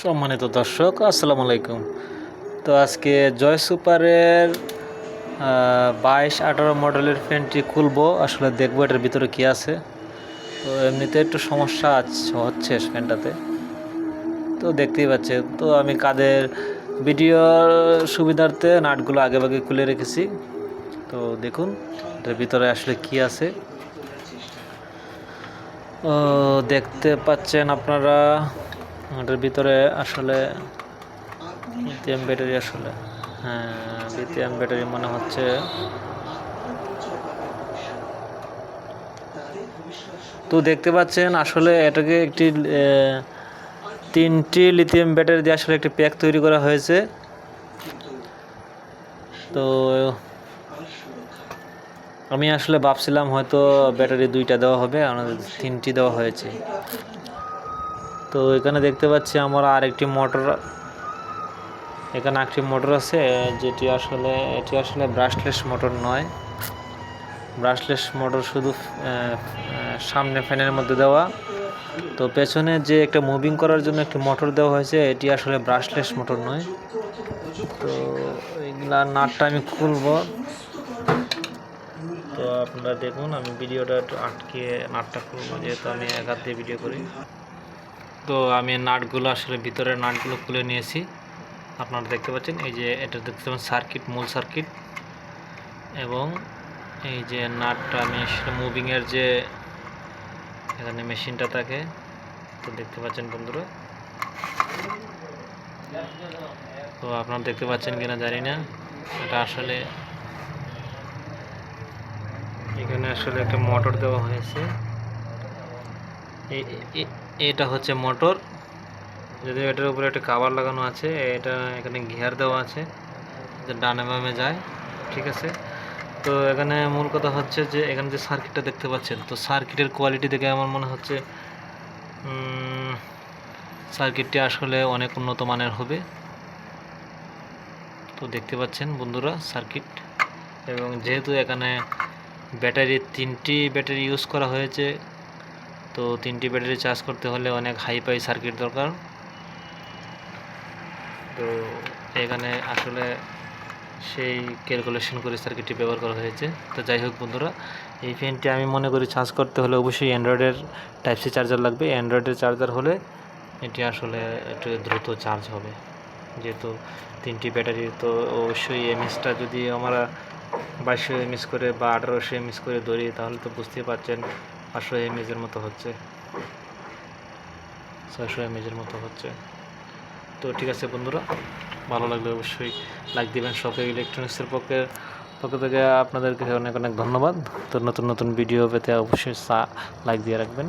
সম্মানিত দর্শক, আসসালামু আলাইকুম। তো আজকে জয় সুপারের 22-18 মডেলের ফ্যানটি খুলবো, আসলে দেখবো এটার ভিতরে কি আছে। তো এমনিতে একটু সমস্যা হচ্ছে ফ্যানটাতে, তো দেখতেই পাচ্ছেন। তো আমি কাদের ভিডিওর সুবিধার্থে নাটগুলো আগেভাগে খুলে রেখেছি। তো দেখুন এটার ভিতরে আসলে কি আছে। দেখতে পাচ্ছেন আপনারা, এটার ভিতরে আসলে লিথিয়াম ব্যাটারি, আসলে লিথিয়াম ব্যাটারি মনে হচ্ছে। তো দেখতে পাচ্ছেন আসলে এটাকে একটি 3টি লিথিয়াম ব্যাটারি দিয়ে আসলে একটি প্যাক তৈরি করা হয়েছে। তো আমি আসলে ভাবছিলাম হয়তো ব্যাটারি 2টা দেওয়া হবে, আমাদের 3টি দেওয়া হয়েছে। তো এখানে দেখতে পাচ্ছি আমার আরেকটি মোটর, এখানে একটি মোটর আছে এটি আসলে ব্রাশলেস মোটর নয়। ব্রাশলেস মোটর শুধু সামনে ফ্যানের মধ্যে দেওয়া। তো পেছনে যে একটা মুভিং করার জন্য একটি মোটর দেওয়া হয়েছে, এটি আসলে ব্রাশলেস মোটর নয়। তো এইগুলা নাটটা আমি খুলবো। তো আপনারা দেখুন, আমি ভিডিওটা একটু আটকে নাটটা খুলবো, যেহেতু আমি এক হাত দিয়ে ভিডিও করি। তো আমি নাটগুলো আসলে ভিতরের নাটগুলো খুলে নিয়েছি। আপনারা দেখতে পাচ্ছেন, এই যে এটা দেখতে পাচ্ছেন সার্কিট, মূল সার্কিট, এবং এই যে নাটটা আমি আসলে মুভিংয়ের যে এখানে মেশিনটা থাকে। তো দেখতে পাচ্ছেন বন্ধুরা, তো আপনারা দেখতে পাচ্ছেন কিনা জানি না। এটা আসলে এখানে আসলে একটা মোটর দেওয়া হয়েছে। এটা হচ্ছে মোটর, যদিও এটার উপরে একটা কভার লাগানো আছে। এটা এখানে গিয়ার দেওয়া আছে, যে ডানে বামে যায়, ঠিক আছে। তো এখানে মূল কথা হচ্ছে যে এখানে যে সার্কিটটা দেখতে পাচ্ছেন, তো সার্কিটের কোয়ালিটি দেখে আমার মনে হচ্ছে সার্কিটটি আসলে অনেক উন্নত মানের হবে। তো দেখতে পাচ্ছেন বন্ধুরা সার্কিট, এবং যেহেতু এখানে তিনটি ব্যাটারি ইউজ করা হয়েছে, তো 3টি ব্যাটারি চার্জ করতে হলে অনেক হাই সার্কিট দরকার। তো এখানে আসলে সেই ক্যালকুলেশন করে সার্কিটটি ব্যবহার করা হয়েছে। তো যাই হোক বন্ধুরা, এই ফ্যানটি আমি মনে করি চার্জ করতে হলে অবশ্যই অ্যান্ড্রয়েডের টাইপ সি চার্জার লাগবে। অ্যান্ড্রয়েডের চার্জার হলে এটি আসলে একটু দ্রুত চার্জ হবে, যেহেতু 3টি ব্যাটারি। তো অবশ্যই এমএসটা যদি আমরা 2200 এমএস করে বা 1800 এমএস করে ধরি, তাহলে তো বুঝতেই পারছেন 500 এমএসের মতো হচ্ছে, 600 এমএসের মতো হচ্ছে। তো ঠিক আছে বন্ধুরা, ভালো লাগলে অবশ্যই লাইক দিবেন। শপে ইলেকট্রনিক্সের পক্ষ থেকে আপনাদেরকে অনেক অনেক ধন্যবাদ। তো নতুন নতুন ভিডিও পেতে অবশ্যই লাইক দিয়ে রাখবেন।